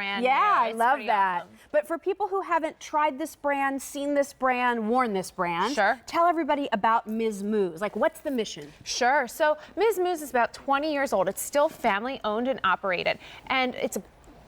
brand. Yeah, I love that. Awesome. But for people who haven't tried this brand, seen this brand, worn this brand, sure. Tell everybody about Miz Mooz. Like, what's the mission? Sure. So Miz Mooz is about 20 years old. It's still family owned and operated, and it's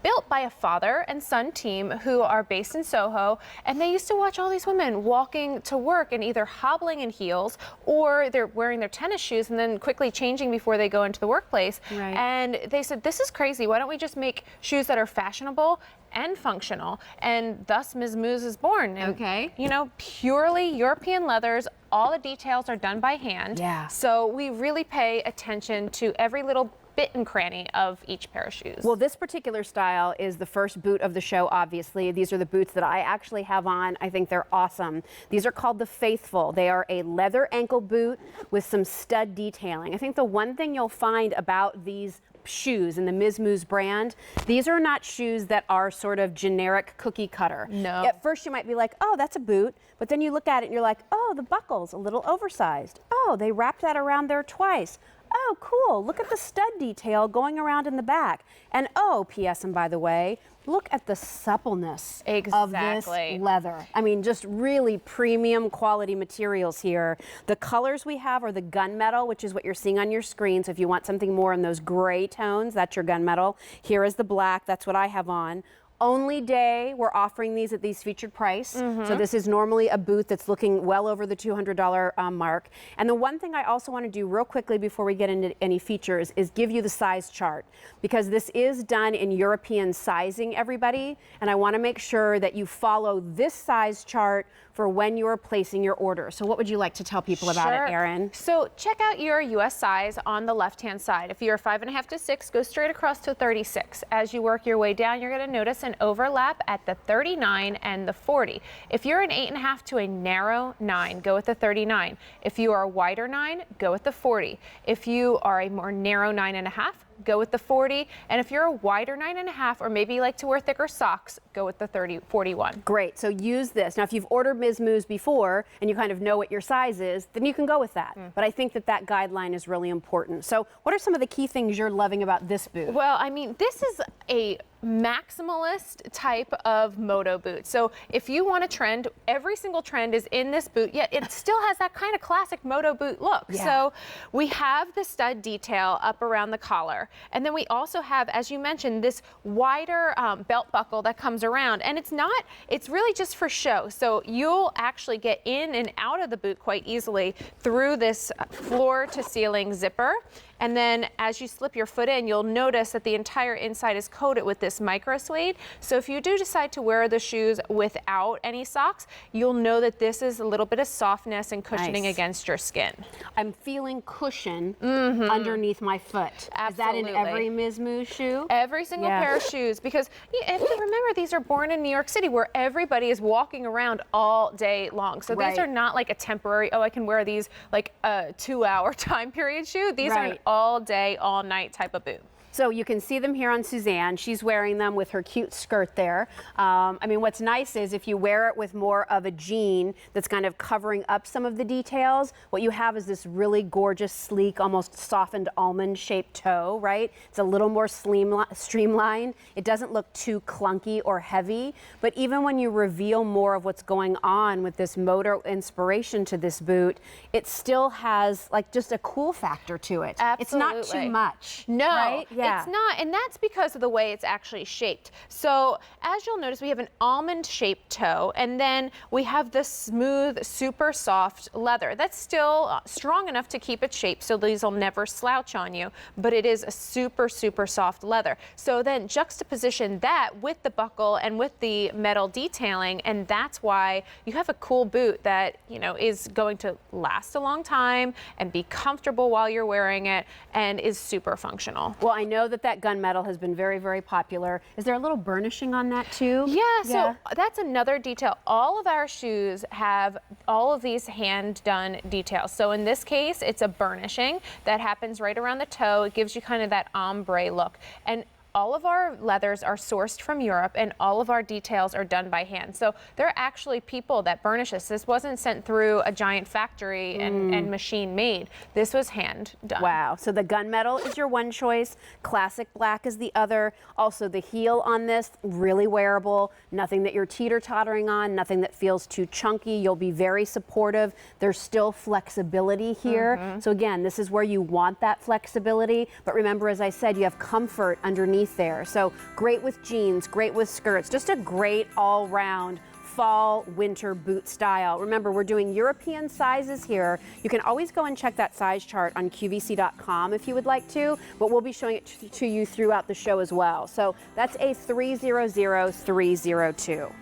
built by a father and son team who are based in Soho, and they used to watch all these women walking to work and either hobbling in heels or they're wearing their tennis shoes and then quickly changing before they go into the workplace. Right. And they said, this is crazy. Why don't we just make shoes that are fashionable and functional? And thus Miz Mooz is born. And, okay. You know, purely European leathers. All the details are done by hand. Yeah. So we really pay attention to every little bit and cranny of each pair of shoes. Well, this particular style is the first boot of the show, obviously. These are the boots that I actually have on. I think they're awesome. These are called the Faithful. They are a leather ankle boot with some stud detailing. I think the one thing you'll find about these shoes in the Miz Mooz brand, these are not shoes that are sort of generic cookie cutter. No. At first you might be like, oh, that's a boot, but then you look at it and you're like, oh, the buckle's a little oversized. Oh, they wrapped that around there twice. Oh, cool. Look at the stud detail going around in the back. And oh, P.S. and by the way, look at the suppleness of this leather. I mean, just really premium quality materials here. The colors we have are the gunmetal, which is what you're seeing on your screen. So if you want something more in those gray tones, that's your gunmetal. Here is the black. That's what I have on. Only day we're offering these at these featured price. So this is normally a boot that's looking well over the $200 mark. And the one thing I also want to do real quickly before we get into any features is give you the size chart, because this is done in European sizing, everybody. And I want to make sure that you follow this size chart for when you're placing your order. So what would you like to tell people about it, Erin? So check out your US size on the left-hand side. If you're 5.5 to 6, go straight across to 36. As you work your way down, you're gonna notice an overlap at the 39 and the 40. If you're an 8.5 to a narrow 9, go with the 39. If you are a wider 9, go with the 40. If you are a more narrow 9.5, go with the 40. And if you're a wider 9.5, or maybe you like to wear thicker socks, go with the 41. Great, so use this. Now, if you've ordered Miz Mooz before and you kind of know what your size is, then you can go with that. But I think that that guideline is really important. So what are some of the key things you're loving about this boot? Well, I mean, this is a maximalist type of moto boot. So if you want a trend, every single trend is in this boot, yet it still has that kind of classic moto boot look. Yeah. So we have the stud detail up around the collar. And then we also have, as you mentioned, this wider belt buckle that comes around. And it's really just for show. So you'll actually get in and out of the boot quite easily through this floor to ceiling zipper. And then as you slip your foot in, you'll notice that the entire inside is coated with this micro suede. So if you do decide to wear the shoes without any socks, you'll know that this is a little bit of softness and cushioning against your skin. I'm feeling cushion underneath my foot. Absolutely. Is that in every Miz Mooz shoe? Every single pair of shoes, because if you remember, these are born in New York City where everybody is walking around all day long. So these are not like a temporary, oh, I can wear these like a 2-hour time period shoe. These are an all day, all night type of boot. So you can see them here on Suzanne. She's wearing them with her cute skirt there. I mean, what's nice is if you wear it with more of a jean that's kind of covering up some of the details, what you have is this really gorgeous, sleek, almost softened almond-shaped toe, right? It's a little more streamlined. It doesn't look too clunky or heavy, but even when you reveal more of what's going on with this motor inspiration to this boot, it still has like just a cool factor to it. Absolutely. It's not too much. No. Right? It's not, and that's because of the way it's actually shaped. So as you'll notice, we have an almond-shaped toe, and then we have the smooth, super soft leather. That's still strong enough to keep its shape, so these will never slouch on you, but it is a super, super soft leather. So then juxtaposition that with the buckle and with the metal detailing, and that's why you have a cool boot that, you know, is going to last a long time and be comfortable while you're wearing it and is super functional. Well, I know that gunmetal has been very, very popular. Is there a little burnishing on that too? Yeah, so that's another detail. All of our shoes have all of these hand-done details. So in this case, it's a burnishing that happens right around the toe. It gives you kind of that ombre look. And all of our leathers are sourced from Europe and all of our details are done by hand. So there are actually people that burnish this. This wasn't sent through a giant factory and machine made. This was hand done. Wow. So the gunmetal is your one choice. Classic black is the other. Also the heel on this, really wearable. Nothing that you're teeter-tottering on, nothing that feels too chunky. You'll be very supportive. There's still flexibility here. So again, this is where you want that flexibility. But remember, as I said, you have comfort underneath there. So great with jeans, great with skirts, just a great all-round fall winter boot style. Remember, we're doing European sizes here. You can always go and check that size chart on QVC.com if you would like to, but we'll be showing it to you throughout the show as well. So that's a 300-302.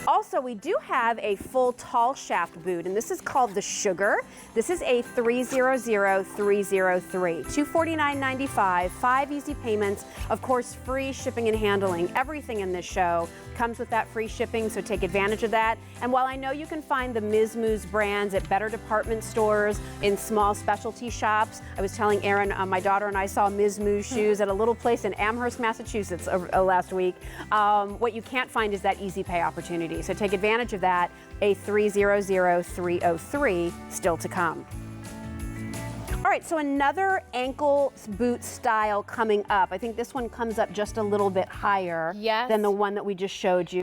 Also, we do have a full tall shaft boot, and this is called the Sugar. This is a 300-303, $249.95, 5 easy payments. Of course, free shipping and handling. Everything in this show comes with that free shipping, so take advantage of that. And while I know you can find the Miz Mooz brands at better department stores, in small specialty shops, I was telling Erin, my daughter and I saw Miz Mooz shoes at a little place in Amherst, Massachusetts last week. What you can't find is that easy pay opportunity. So take advantage of that. A 300-303 still to come. All right, so another ankle boot style coming up. I think this one comes up just a little bit higher than the one that we just showed you.